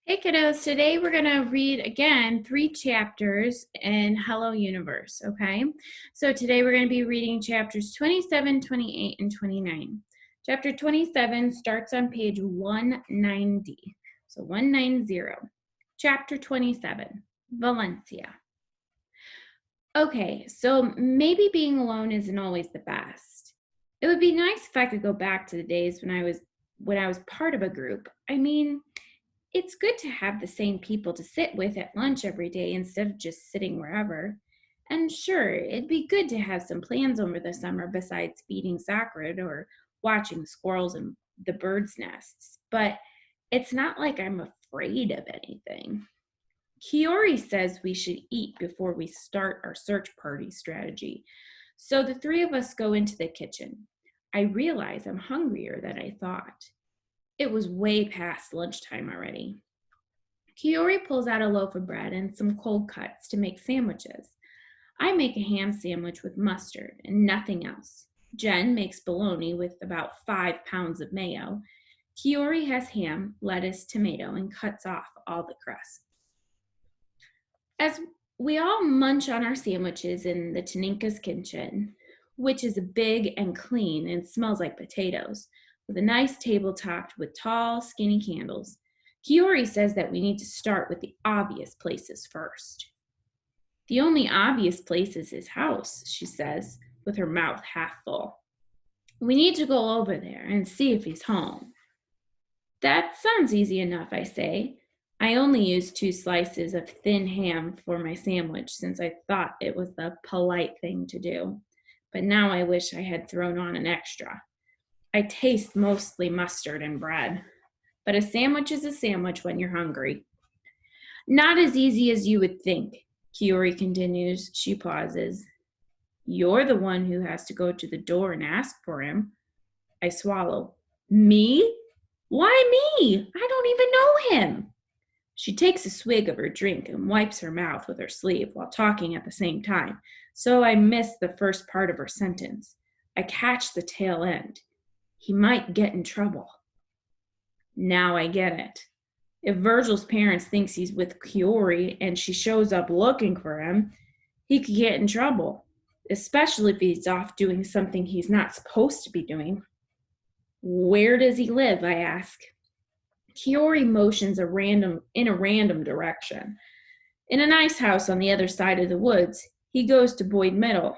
Hey kiddos, today we're going to read again 3 chapters in Hello Universe, okay? So today we're going to be reading chapters 27, 28, and 29. Chapter 27 starts on page 190. So 190. Chapter 27, Valencia. Okay, so maybe being alone isn't always the best. It would be nice if I could go back to the days when I was part of a group. It's good to have the same people to sit with at lunch every day instead of just sitting wherever. And sure, it'd be good to have some plans over the summer besides feeding Sacred or watching squirrels and the birds' nests. But it's not like I'm afraid of anything. Kiori says we should eat before we start our search party strategy. So the three of us go into the kitchen. I realize I'm hungrier than I thought. It was way past lunchtime already. Kiori pulls out a loaf of bread and some cold cuts to make sandwiches. I make a ham sandwich with mustard and nothing else. Jen makes bologna with about 5 pounds of mayo. Kiori has ham, lettuce, tomato, and cuts off all the crust. As we all munch on our sandwiches in the Taninka's kitchen, which is big and clean and smells like potatoes, with a nice table topped with tall, skinny candles, Kiori says that we need to start with the obvious places first. The only obvious place is his house, she says, with her mouth half full. We need to go over there and see if he's home. That sounds easy enough, I say. I only used 2 slices of thin ham for my sandwich since I thought it was the polite thing to do. But now I wish I had thrown on an extra. I taste mostly mustard and bread. But a sandwich is a sandwich when you're hungry. Not as easy as you would think, Kiori continues. She pauses. You're the one who has to go to the door and ask for him. I swallow. Me? Why me? I don't even know him. She takes a swig of her drink and wipes her mouth with her sleeve while talking at the same time, so I miss the first part of her sentence. I catch the tail end. He might get in trouble. Now I get it. If Virgil's parents thinks he's with Kiori and she shows up looking for him, he could get in trouble, especially if he's off doing something he's not supposed to be doing. Where does he live? I ask. Kiori motions in a random direction. In a nice house on the other side of the woods. He goes to Boyd Middle.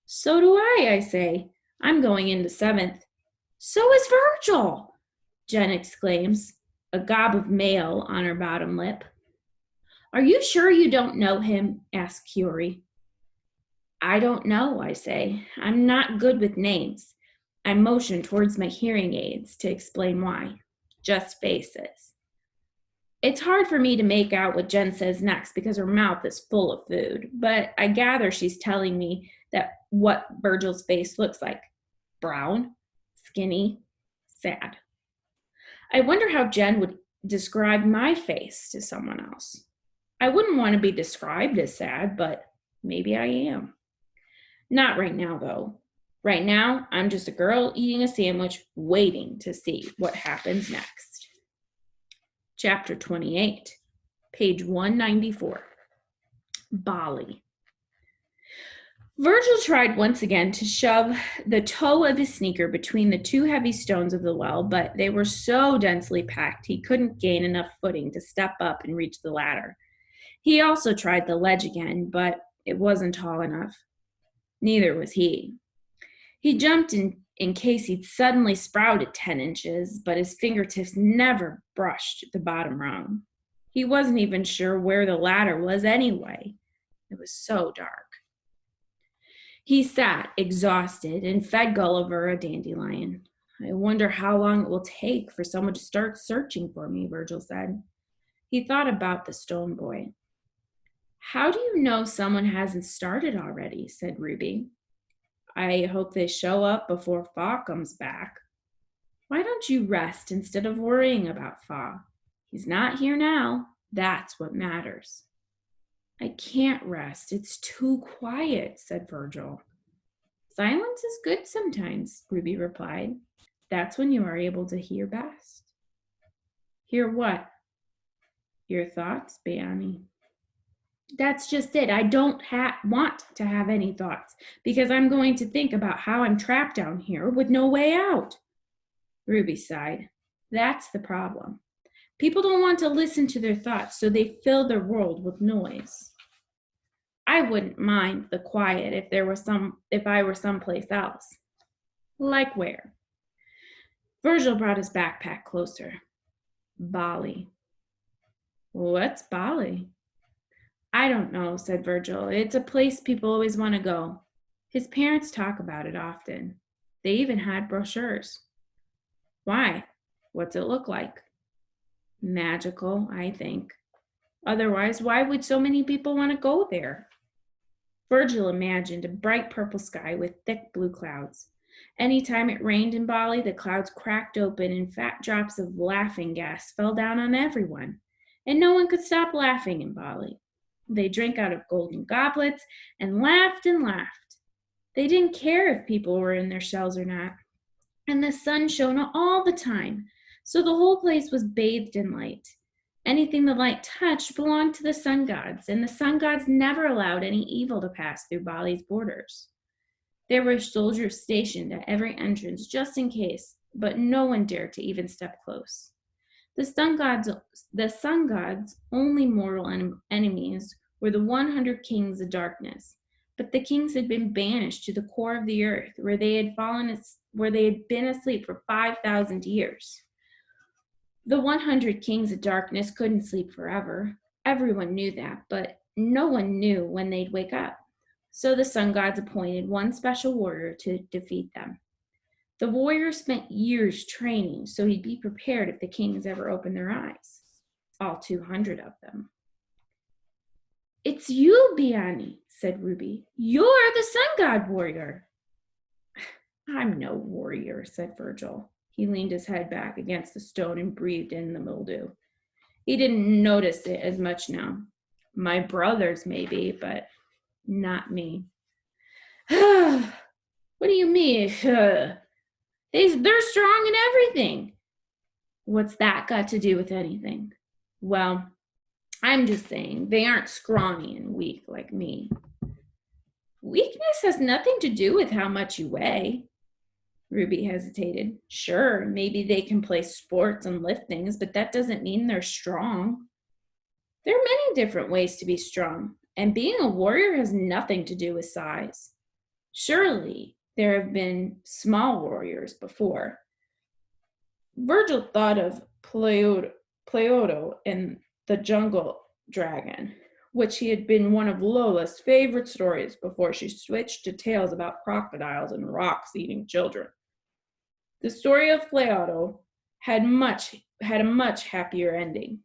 So do I say. I'm going into 7th. So is Virgil, Jen exclaims, a gob of mayo on her bottom lip. Are you sure you don't know him? Asks Kiori. I don't know, I say. I'm not good with names. I motion towards my hearing aids to explain why. Just faces. It's hard for me to make out what Jen says next because her mouth is full of food, but I gather she's telling me that what Virgil's face looks like. Brown, skinny, sad. I wonder how Jen would describe my face to someone else. I wouldn't want to be described as sad, but maybe I am. Not right now, though. Right now, I'm just a girl eating a sandwich, waiting to see what happens next. Chapter 28, page 194. Bali. Virgil tried once again to shove the toe of his sneaker between the 2 heavy stones of the well, but they were so densely packed he couldn't gain enough footing to step up and reach the ladder. He also tried the ledge again, but it wasn't tall enough. Neither was he. He jumped in case he'd suddenly sprouted 10 inches, but his fingertips never brushed the bottom rung. He wasn't even sure where the ladder was anyway. It was so dark. He sat, exhausted, and fed Gulliver a dandelion. I wonder how long it will take for someone to start searching for me, Virgil said. He thought about the stone boy. How do you know someone hasn't started already? Said Ruby. I hope they show up before Fa comes back. Why don't you rest instead of worrying about Fa? He's not here now. That's what matters. I can't rest. It's too quiet, said Virgil. Silence is good sometimes, Ruby replied. That's when you are able to hear best. Hear what? Your thoughts, Biani? That's just it. I don't want to have any thoughts because I'm going to think about how I'm trapped down here with no way out. Ruby sighed. That's the problem. People don't want to listen to their thoughts, so they fill their world with noise. I wouldn't mind the quiet if I were someplace else. Like where? Virgil brought his backpack closer. Bali. What's Bali? I don't know, said Virgil. It's a place people always want to go. His parents talk about it often. They even had brochures. Why? What's it look like? Magical, I think. Otherwise, why would so many people want to go there? Virgil imagined a bright purple sky with thick blue clouds. Anytime it rained in Bali, the clouds cracked open and fat drops of laughing gas fell down on everyone. And no one could stop laughing in Bali. They drank out of golden goblets and laughed and laughed. They didn't care if people were in their shells or not. And the sun shone all the time, so the whole place was bathed in light. Anything the light touched belonged to the sun gods, and the sun gods never allowed any evil to pass through Bali's borders. There were soldiers stationed at every entrance just in case, but no one dared to even step close. The sun gods' only mortal enemies were the 100 kings of darkness, but the kings had been banished to the core of the earth, where they had been asleep for 5,000 years. The 100 kings of darkness couldn't sleep forever. Everyone knew that, but no one knew when they'd wake up. So the sun gods appointed one special warrior to defeat them. The warrior spent years training so he'd be prepared if the kings ever opened their eyes. All 200 of them. It's you, Biani, said Ruby. You're the sun god warrior. I'm no warrior, said Virgil. He leaned his head back against the stone and breathed in the mildew. He didn't notice it as much now. My brothers, maybe, but not me. What do you mean? They're strong in everything. What's that got to do with anything? Well, I'm just saying they aren't scrawny and weak like me. Weakness has nothing to do with how much you weigh. Ruby hesitated. Sure, maybe they can play sports and lift things, but that doesn't mean they're strong. There are many different ways to be strong, and being a warrior has nothing to do with size. Surely there have been small warriors before. Virgil thought of Plaoto and the jungle dragon, which he had been one of Lola's favorite stories before she switched to tales about crocodiles and rocks eating children. The story of Plaoto had a much happier ending.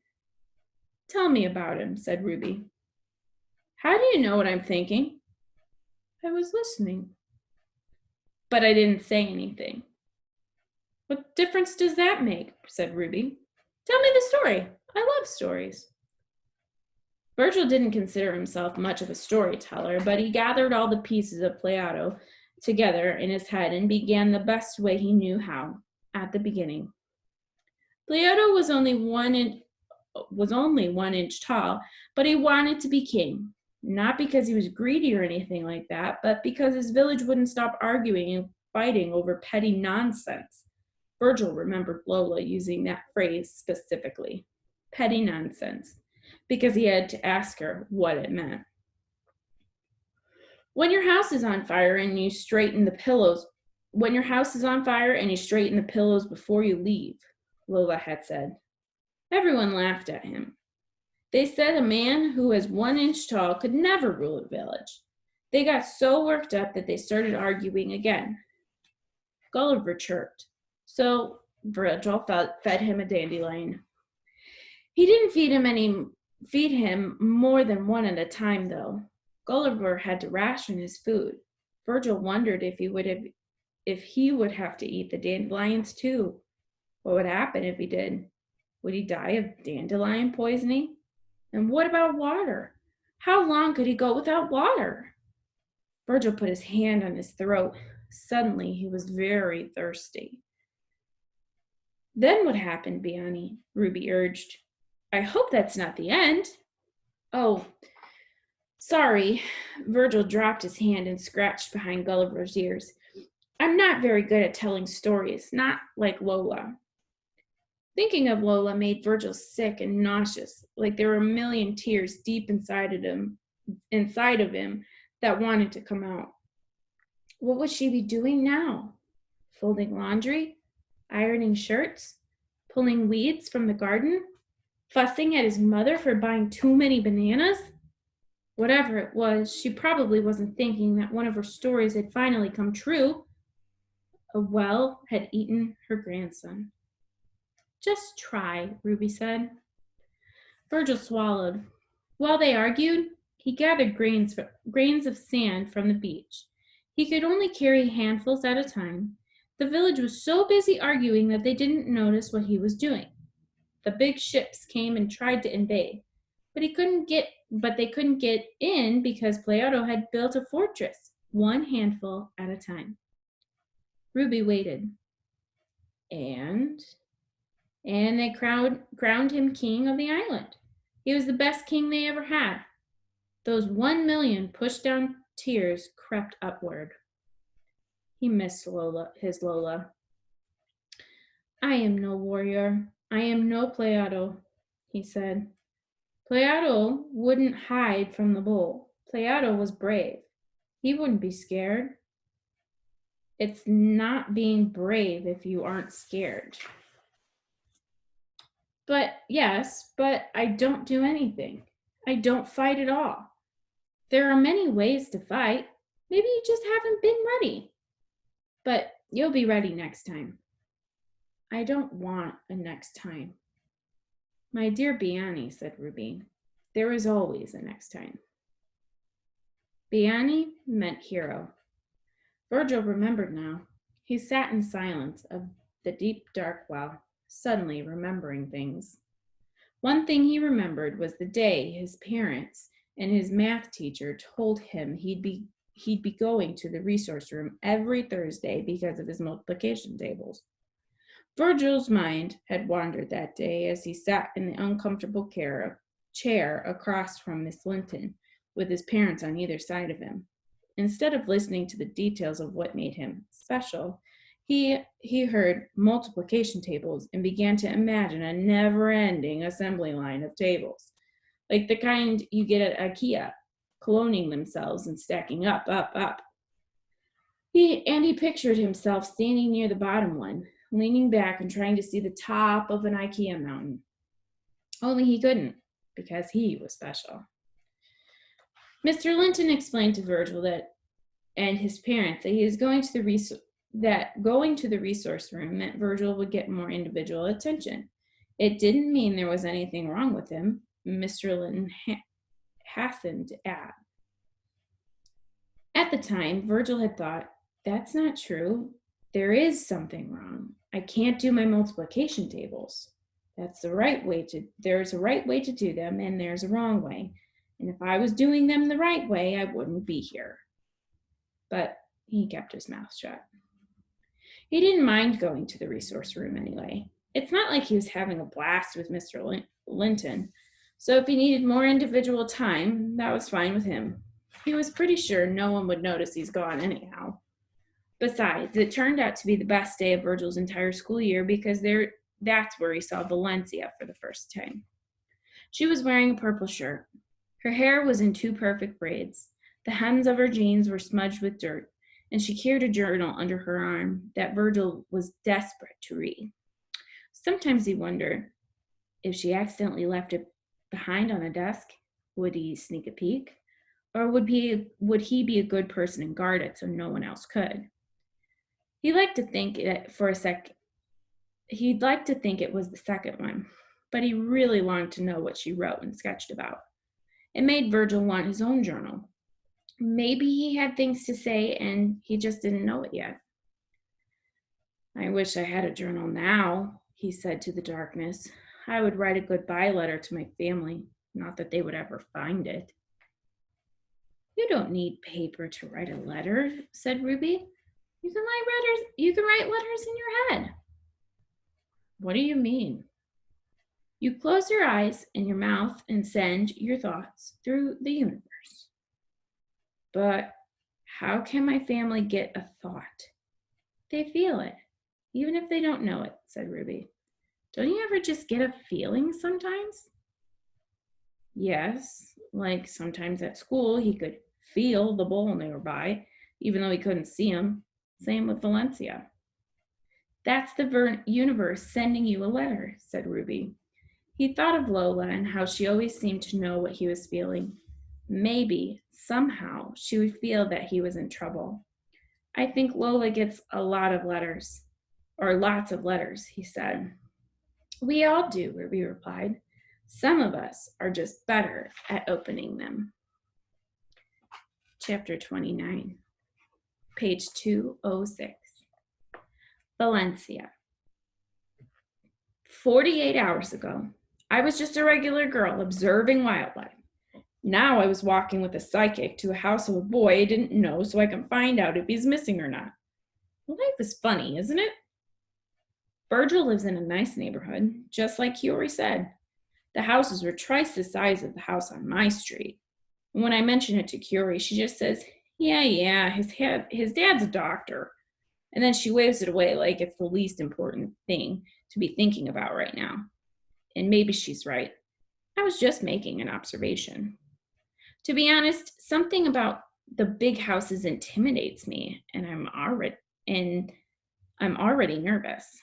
Tell me about him, said Ruby. How do you know what I'm thinking? I was listening. But I didn't say anything. What difference does that make? Said Ruby. Tell me the story. I love stories. Virgil didn't consider himself much of a storyteller, but he gathered all the pieces of Plaoto together in his head and began the best way he knew how, at the beginning. Plaoto was only 1 inch tall, but he wanted to be king, not because he was greedy or anything like that, but because his village wouldn't stop arguing and fighting over petty nonsense. Virgil remembered Lola using that phrase specifically, petty nonsense, because he had to ask her what it meant. When your house is on fire and you straighten the pillows before you leave, Lola had said. Everyone laughed at him. They said a man who was 1 inch tall could never rule a village. They got so worked up that they started arguing again. Gulliver chirped, so Virgil fed him a dandelion. He didn't feed him more than one at a time, though. Gulliver had to ration his food. Virgil wondered if he would have to eat the dandelions too. What would happen if he did? Would he die of dandelion poisoning? And what about water? How long could he go without water? Virgil put his hand on his throat. Suddenly, he was very thirsty. Then what happened, Biani? Ruby urged. I hope that's not the end. Oh, sorry. Virgil dropped his hand and scratched behind Gulliver's ears. I'm not very good at telling stories, not like Lola. Thinking of Lola made Virgil sick and nauseous, like there were a million tears deep inside of him that wanted to come out. What would she be doing now? Folding laundry? Ironing shirts? Pulling weeds from the garden? Fussing at his mother for buying too many bananas? Whatever it was, she probably wasn't thinking that one of her stories had finally come true. A well had eaten her grandson. Just try, Ruby said. Virgil swallowed. While they argued, he gathered grains of sand from the beach. He could only carry handfuls at a time. The village was so busy arguing that they didn't notice what he was doing. The big ships came and tried to invade, but they couldn't get in because Plato had built a fortress, one handful at a time. Ruby waited. And they crowned him king of the island. He was the best king they ever had. Those 1,000,000 pushed down tears crept upward. He missed his Lola. I am no warrior. I am no Plato, he said. Plato wouldn't hide from the bull. Plato was brave. He wouldn't be scared. It's not being brave if you aren't scared. But I don't do anything. I don't fight at all. There are many ways to fight. Maybe you just haven't been ready. But you'll be ready next time. I don't want a next time. My dear Biani, said Ruby, there is always a next time. Biani meant hero. Virgil remembered now. He sat in silence of the deep dark well, suddenly remembering things. One thing he remembered was the day his parents and his math teacher told him he'd be going to the resource room every Thursday because of his multiplication tables. Virgil's mind had wandered that day as he sat in the uncomfortable chair across from Miss Linton, with his parents on either side of him. Instead of listening to the details of what made him special, he heard multiplication tables and began to imagine a never-ending assembly line of tables, like the kind you get at IKEA, cloning themselves and stacking up. He pictured himself standing near the bottom one, leaning back and trying to see the top of an IKEA mountain. Only he couldn't, because he was special. Mr. Linton explained to Virgil and his parents that he was going to the resource room meant Virgil would get more individual attention. It didn't mean there was anything wrong with him, Mr. Linton hastened to add. At the time, Virgil had thought, that's not true. There is something wrong. I can't do my multiplication tables. There's a right way to do them, and there's a wrong way. And if I was doing them the right way, I wouldn't be here. But he kept his mouth shut. He didn't mind going to the resource room anyway. It's not like he was having a blast with Mr. Linton. So if he needed more individual time, that was fine with him. He was pretty sure no one would notice he's gone anyhow. Besides, it turned out to be the best day of Virgil's entire school year because that's where he saw Valencia for the first time. She was wearing a purple shirt. Her hair was in 2 perfect braids. The hems of her jeans were smudged with dirt, and she carried a journal under her arm that Virgil was desperate to read. Sometimes he wondered, if she accidentally left it behind on a desk, would he sneak a peek? Or would he be a good person and guard it so no one else could? He'd like to think it was the second one, but he really wanted to know what she wrote and sketched about. It made Virgil want his own journal. Maybe he had things to say and he just didn't know it yet. I wish I had a journal now, he said to the darkness. I would write a goodbye letter to my family, not that they would ever find it. You don't need paper to write a letter, said Ruby. You can write letters in your head. What do you mean? You close your eyes and your mouth and send your thoughts through the universe. But how can my family get a thought? They feel it, even if they don't know it, said Ruby. Don't you ever just get a feeling sometimes? Yes, like sometimes at school he could feel the bull nearby, even though he couldn't see him. Same with Valencia. That's the universe sending you a letter, said Ruby. He thought of Lola and how she always seemed to know what he was feeling. Maybe, somehow, she would feel that he was in trouble. I think Lola gets a lot of letters, or lots of letters, he said. We all do, Ruby replied. Some of us are just better at opening them. Chapter 29, page 206. Valencia. 48 hours ago, I was just a regular girl observing wildlife. Now I was walking with a psychic to a house of a boy I didn't know so I can find out if he's missing or not. Life is funny, isn't it? Virgil lives in a nice neighborhood, just like Kiori said. The houses were twice the size of the house on my street. And when I mention it to Kiori, she just says, yeah, his dad's a doctor. And then she waves it away like it's the least important thing to be thinking about right now. And maybe she's right. I was just making an observation. To be honest, something about the big houses intimidates me, and I'm already nervous.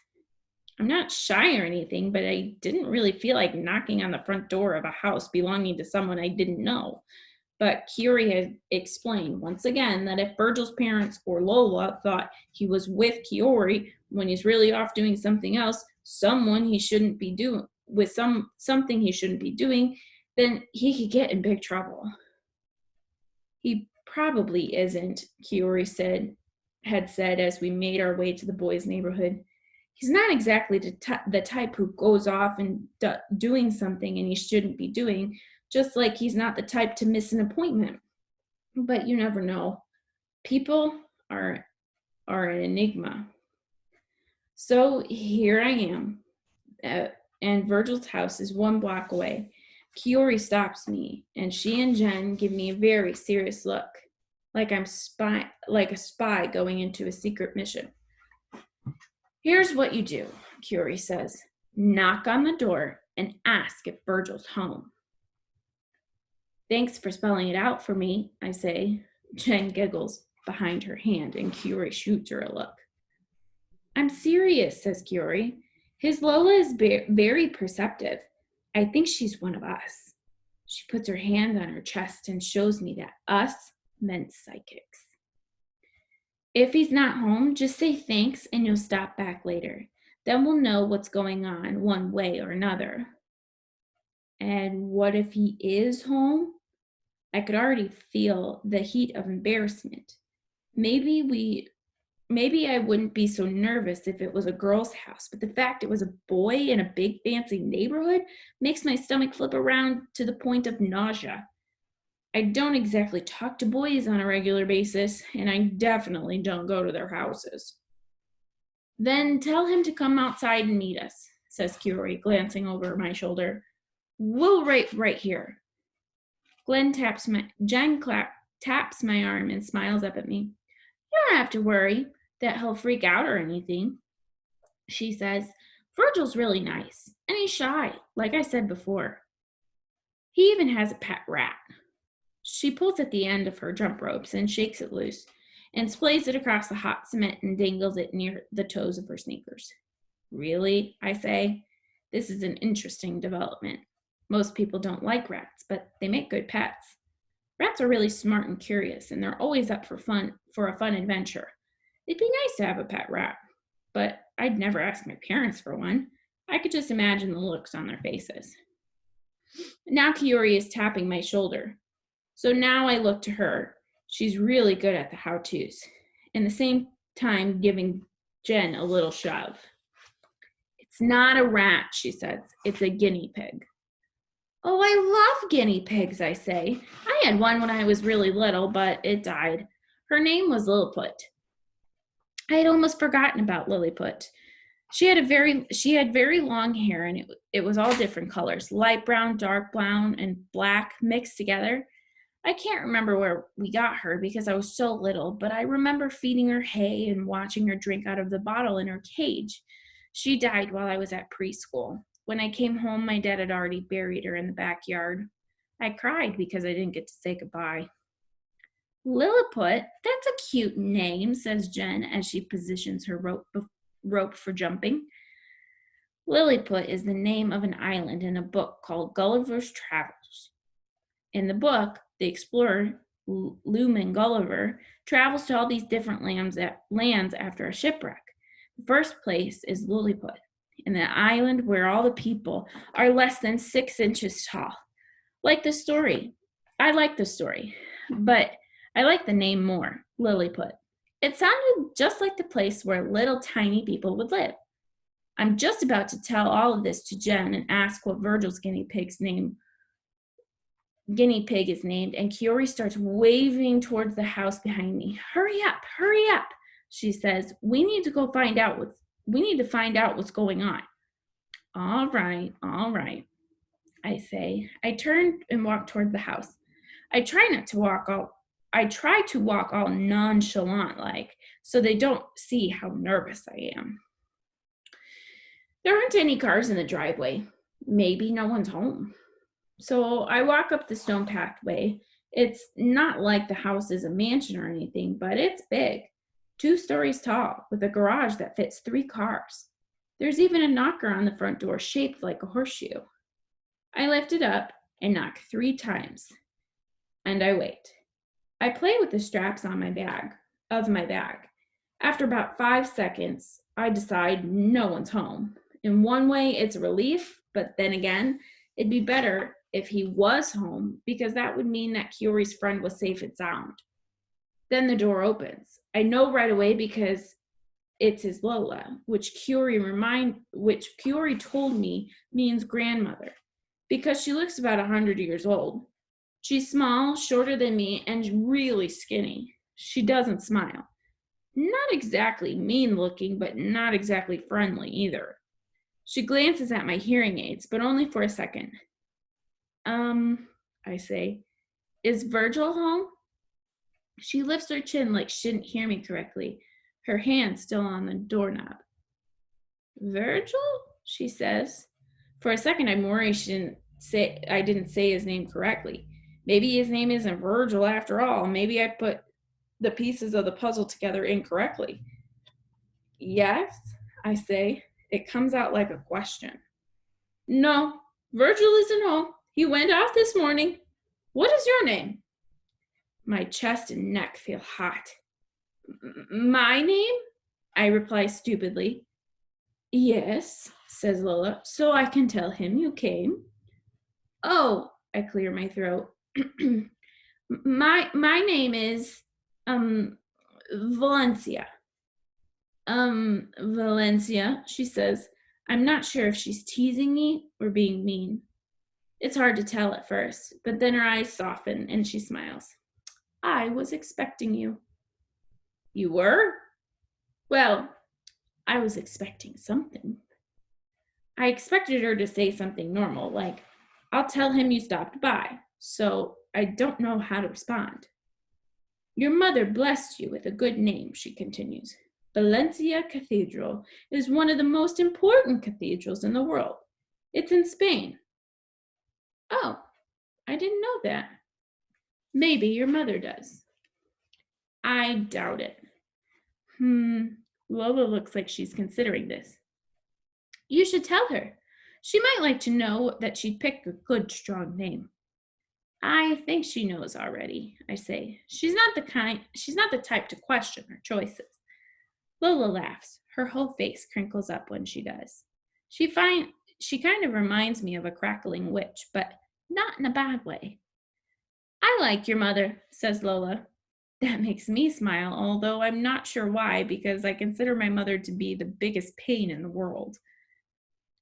I'm not shy or anything, but I didn't really feel like knocking on the front door of a house belonging to someone I didn't know. But Kiori had explained once again that if Virgil's parents or Lola thought he was with Kiori when he's really off doing something else, something he shouldn't be doing, then he could get in big trouble. He probably isn't, Kiori had said as we made our way to the boys' neighborhood. He's not exactly the type who goes off and doing something and he shouldn't be doing, just like he's not the type to miss an appointment. But you never know. People are an enigma. So here I am, and Virgil's house is 1 block away. Kiori stops me, and she and Jen give me a very serious look, like a spy going into a secret mission. Here's what you do, Kiori says. Knock on the door and ask if Virgil's home. Thanks for spelling it out for me, I say. Jen giggles behind her hand, and Kiori shoots her a look. I'm serious, says Kiori. His Lola is very perceptive. I think she's one of us. She puts her hand on her chest and shows me that us meant psychics. If he's not home, just say thanks and you'll stop back later. Then we'll know what's going on one way or another. And what if he is home? I could already feel the heat of embarrassment. Maybe I wouldn't be so nervous if it was a girl's house, but the fact it was a boy in a big fancy neighborhood makes my stomach flip around to the point of nausea. I don't exactly talk to boys on a regular basis, and I definitely don't go to their houses. Then tell him to come outside and meet us, says Kiori, glancing over my shoulder. We'll wait right here. Jen taps my arm and smiles up at me. You don't have to worry that he'll freak out or anything, she says. Virgil's really nice, and he's shy, like I said before. He even has a pet rat. She pulls at the end of her jump ropes and shakes it loose and splays it across the hot cement and dangles it near the toes of her sneakers. Really? I say. This is an interesting development. Most people don't like rats, but they make good pets. Rats are really smart and curious, and they're always up for a fun adventure. It'd be nice to have a pet rat, but I'd never ask my parents for one. I could just imagine the looks on their faces. Now Kiori is tapping my shoulder. So now I look to her. She's really good at the how-tos, and at the same time giving Jen a little shove. It's not a rat, she says. It's a guinea pig. Oh, I love guinea pigs, I say. I had one when I was really little, but it died. Her name was Lilliput. I had almost forgotten about Lilliput. She had very long hair, and it was all different colors, light brown, dark brown, and black mixed together. I can't remember where we got her because I was so little, but I remember feeding her hay and watching her drink out of the bottle in her cage. She died while I was at preschool. When I came home, my dad had already buried her in the backyard. I cried because I didn't get to say goodbye. Lilliput, that's a cute name, says Jen as she positions her rope for jumping. Lilliput is the name of an island in a book called Gulliver's Travels. In the book, the explorer, Luman Gulliver, travels to all these different lands after a shipwreck. The first place is Lilliput, an island where all the people are less than 6 inches tall. Like the story. I like the story, but I like the name more, Lilliput. It sounded just like the place where little tiny people would live. I'm just about to tell all of this to Jen and ask what Virgil's guinea pig is named, and Kiori starts waving towards the house behind me. Hurry up, she says. We need to find out what's going on. All right, I say. I turn and walk toward the house. I try to walk all nonchalant like, so they don't see how nervous I am. There aren't any cars in the driveway. Maybe no one's home. So I walk up the stone pathway. It's not like the house is a mansion or anything, but it's big, 2 stories tall, with a garage that fits 3 cars. There's even a knocker on the front door shaped like a horseshoe. I lift it up and knock 3 times, and I wait. I play with the straps on my bag. After about 5 seconds, I decide no one's home. In one way, it's a relief, but then again, it'd be better if he was home because that would mean that Kiori's friend was safe and sound. Then the door opens. I know right away because it's his Lola, which Kiori told me means grandmother, because she looks about 100 years old. She's small, shorter than me, and really skinny. She doesn't smile. Not exactly mean looking, but not exactly friendly either. She glances at my hearing aids, but only for a second. I say, is Virgil home? She lifts her chin like she didn't hear me correctly, her hand still on the doorknob. Virgil? She says. For a second, I'm worried I didn't say his name correctly. Maybe his name isn't Virgil after all. Maybe I put the pieces of the puzzle together incorrectly. Yes, I say. It comes out like a question. No, Virgil isn't home. He went out this morning. What is your name? My chest and neck feel hot. My name? I reply stupidly. Yes, says Lola, so I can tell him you came. Oh, I clear my throat. my name is Valencia. Valencia, she says. I'm not sure if she's teasing me or being mean. It's hard to tell at first, but then her eyes soften and she smiles. I was expecting you. You were? Well, I was expecting something. I expected her to say something normal, like, I'll tell him you stopped by, so I don't know how to respond. Your mother blessed you with a good name, she continues. Valencia Cathedral is one of the most important cathedrals in the world. It's in Spain. Oh, I didn't know that. Maybe your mother does. I doubt it. Lola looks like she's considering this. You should tell her. She might like to know that she'd picked a good, strong name. I think she knows already, I say. She's not the type to question her choices. Lola laughs. Her whole face crinkles up when she does. She kind of reminds me of a crackling witch, but not in a bad way. I like your mother, says Lola. That makes me smile, although I'm not sure why, because I consider my mother to be the biggest pain in the world.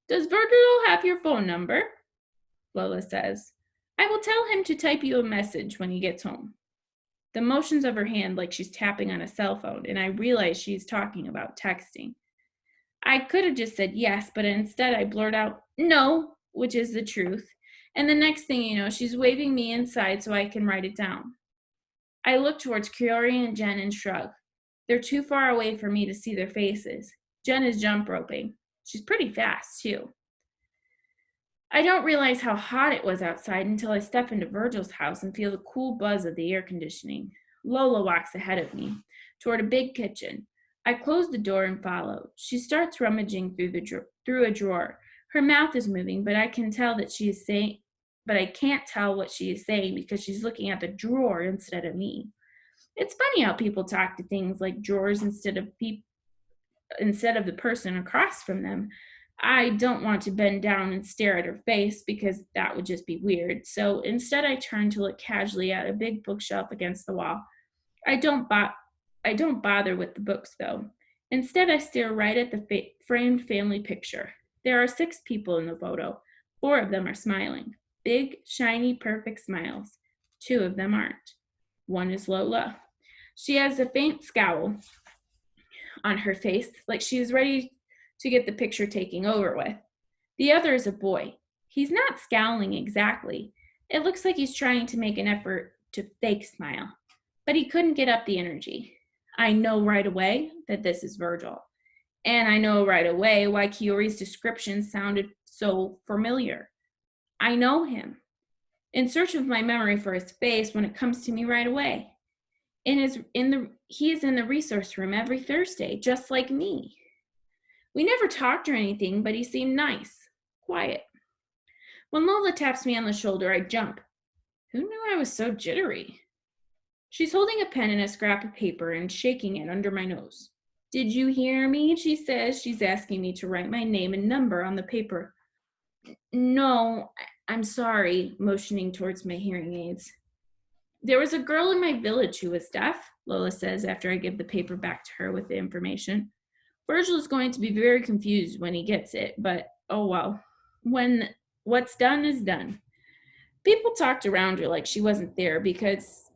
Does Virgil have your phone number? Lola says. I will tell him to type you a message when he gets home. The motions of her hand like she's tapping on a cell phone, and I realize she's talking about texting. I could have just said yes, but instead I blurt out, no, which is the truth. And the next thing you know, she's waving me inside so I can write it down. I look towards Kiori and Jen and shrug. They're too far away for me to see their faces. Jen is jump roping. She's pretty fast, too. I don't realize how hot it was outside until I step into Virgil's house and feel the cool buzz of the air conditioning. Lola walks ahead of me, toward a big kitchen. I close the door and follow. She starts rummaging through a drawer. Her mouth is moving, but I can't tell what she is saying because she's looking at the drawer instead of me. It's funny how people talk to things like drawers instead of the person across from them. I don't want to bend down and stare at her face because that would just be weird. So instead, I turn to look casually at a big bookshelf against the wall. I don't bo- I don't bother with the books though. Instead, I stare right at the framed family picture. There are 6 people in the photo. 4 of them are smiling. Big, shiny, perfect smiles. 2 of them aren't. One is Lola. She has a faint scowl on her face, like she is ready to get the picture taken over with. The other is a boy. He's not scowling exactly. It looks like he's trying to make an effort to fake smile, but he couldn't get up the energy. I know right away that this is Virgil. And I know right away why Kiori's description sounded so familiar. I know him. In search of my memory for his face when it comes to me right away. He is in the resource room every Thursday, just like me. We never talked or anything, but he seemed nice, quiet. When Lola taps me on the shoulder, I jump. Who knew I was so jittery? She's holding a pen and a scrap of paper and shaking it under my nose. Did you hear me? She says. She's asking me to write my name and number on the paper. No, I'm sorry, motioning towards my hearing aids. There was a girl in my village who was deaf, Lola says after I give the paper back to her with the information. Virgil is going to be very confused when he gets it, but oh well. When what's done is done. People talked around her like she wasn't there because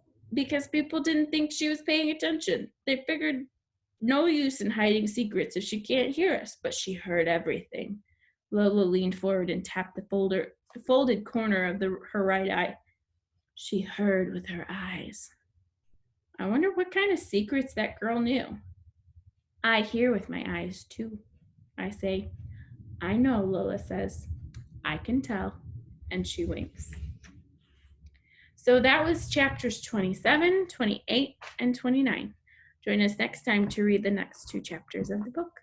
people didn't think she was paying attention. They figured no use in hiding secrets if she can't hear us, but she heard everything. Lola leaned forward and tapped the folded corner of her right eye. She heard with her eyes. I wonder what kind of secrets that girl knew. I hear with my eyes too, I say. I know, Lola says. I can tell. And she winks. So that was chapters 27, 28, and 29. Join us next time to read the next 2 chapters of the book.